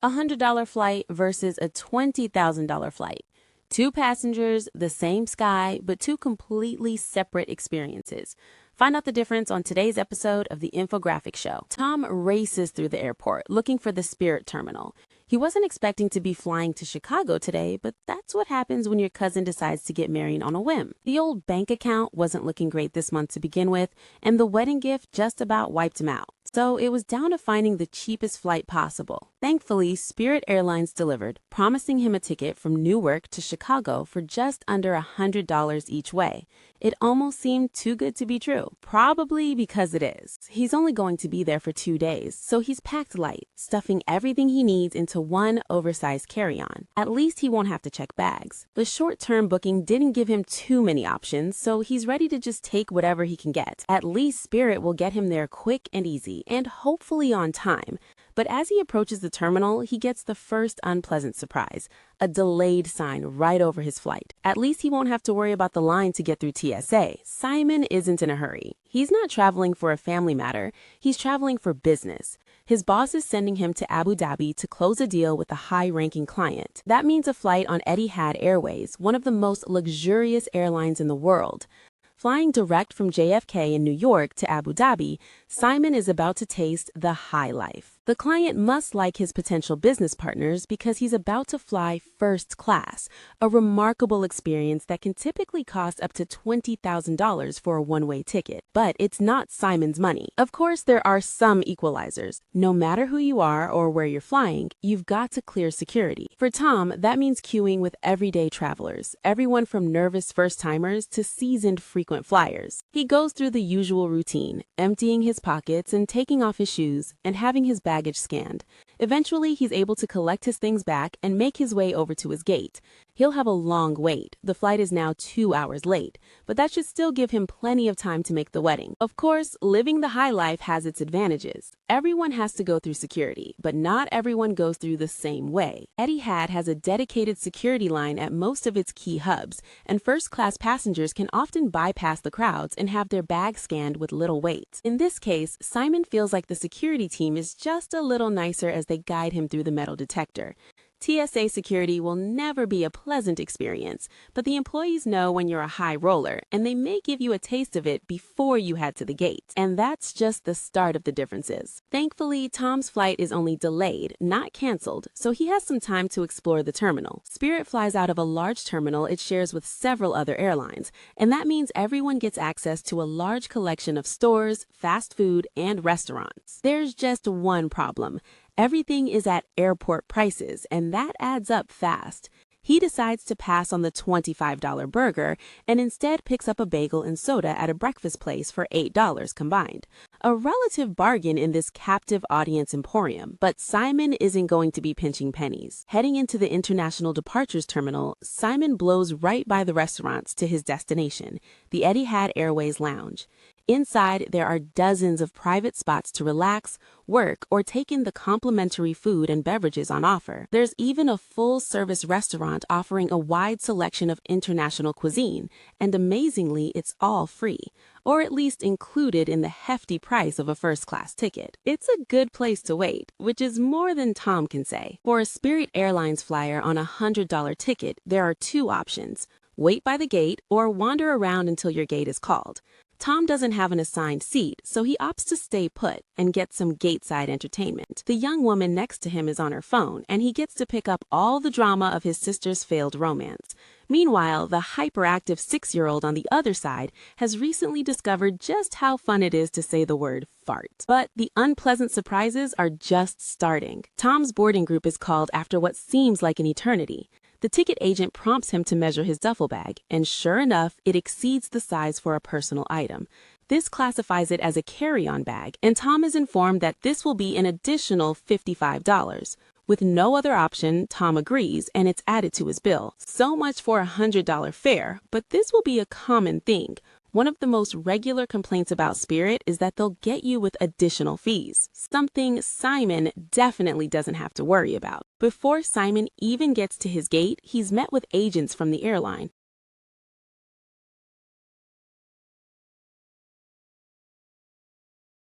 A $100 flight versus a $20,000 flight. Two passengers, the same sky, but two completely separate experiences. Find out the difference on today's episode of The Infographic Show. Tom races through the airport looking for the Spirit Terminal. He wasn't expecting to be flying to Chicago today, but that's what happens when your cousin decides to get married on a whim. The old bank account wasn't looking great this month to begin with, and the wedding gift just about wiped him out. So it was down to finding the cheapest flight possible. Thankfully, Spirit Airlines delivered, promising him a ticket from Newark to Chicago for just under $100 each way. It almost seemed too good to be true. Probably because it is. He's only going to be there for 2 days, so he's packed light, stuffing everything he needs into one oversized carry-on. At least he won't have to check bags. The short-term booking didn't give him too many options, so he's ready to just take whatever he can get. At least Spirit will get him there quick and easy, and hopefully on time. But as he approaches the terminal, he gets the first unpleasant surprise, a delayed sign right over his flight. At least he won't have to worry about the line to get through TSA. Simon isn't in a hurry. He's not traveling for a family matter. He's traveling for business. His boss is sending him to Abu Dhabi to close a deal with a high-ranking client. That means a flight on Etihad Airways, one of the most luxurious airlines in the world. Flying direct from JFK in New York to Abu Dhabi, Simon is about to taste the high life. The client must like his potential business partners because he's about to fly first class, a remarkable experience that can typically cost up to $20,000 for a one-way ticket. But it's not Simon's money. Of course, there are some equalizers. No matter who you are or where you're flying, you've got to clear security. For Tom, that means queuing with everyday travelers, everyone from nervous first-timers to seasoned frequent flyers. He goes through the usual routine, emptying his pockets and taking off his shoes and having his baggage scanned. Eventually, he's able to collect his things back and make his way over to his gate. He'll have a long wait. The flight is now 2 hours late, but that should still give him plenty of time to make the wedding. Of course, living the high life has its advantages. Everyone has to go through security, but not everyone goes through the same way. Etihad has a dedicated security line at most of its key hubs, and first-class passengers can often bypass the crowds and have their bags scanned with little wait. In this case, Simon feels like the security team is just a little nicer as they guide him through the metal detector. TSA security will never be a pleasant experience, but the employees know when you're a high roller, and they may give you a taste of it before you head to the gate. And that's just the start of the differences. Thankfully, Tom's flight is only delayed, not canceled, so he has some time to explore the terminal. Spirit flies out of a large terminal it shares with several other airlines, and that means everyone gets access to a large collection of stores, fast food, and restaurants. There's just one problem. Everything is at airport prices, and that adds up fast. He decides to pass on the $25 burger and instead picks up a bagel and soda at a breakfast place for $8 combined. A relative bargain in this captive audience emporium, but Simon isn't going to be pinching pennies. Heading into the International Departures Terminal, Simon blows right by the restaurants to his destination, the Etihad Airways Lounge. Inside, there are dozens of private spots to relax, work, or take in the complimentary food and beverages on offer. There's even a full-service restaurant offering a wide selection of international cuisine, and amazingly, it's all free, or at least included in the hefty price of a first-class ticket. It's a good place to wait, which is more than Tom can say. For a Spirit Airlines flyer on a $100 ticket, there are two options: wait by the gate or wander around until your gate is called. Tom doesn't have an assigned seat, so he opts to stay put and get some gateside entertainment. The young woman next to him is on her phone, and he gets to pick up all the drama of his sister's failed romance. Meanwhile, the hyperactive 6-year-old on the other side has recently discovered just how fun it is to say the word fart. But the unpleasant surprises are just starting. Tom's boarding group is called after what seems like an eternity. The ticket agent prompts him to measure his duffel bag, and sure enough, it exceeds the size for a personal item. This classifies it as a carry-on bag, and Tom is informed that this will be an additional $55. With no other option, Tom agrees, and it's added to his bill. So much for a $100 fare, but this will be a common thing. One of the most regular complaints about Spirit is that they'll get you with additional fees, something Simon definitely doesn't have to worry about. Before Simon even gets to his gate, he's met with agents from the airline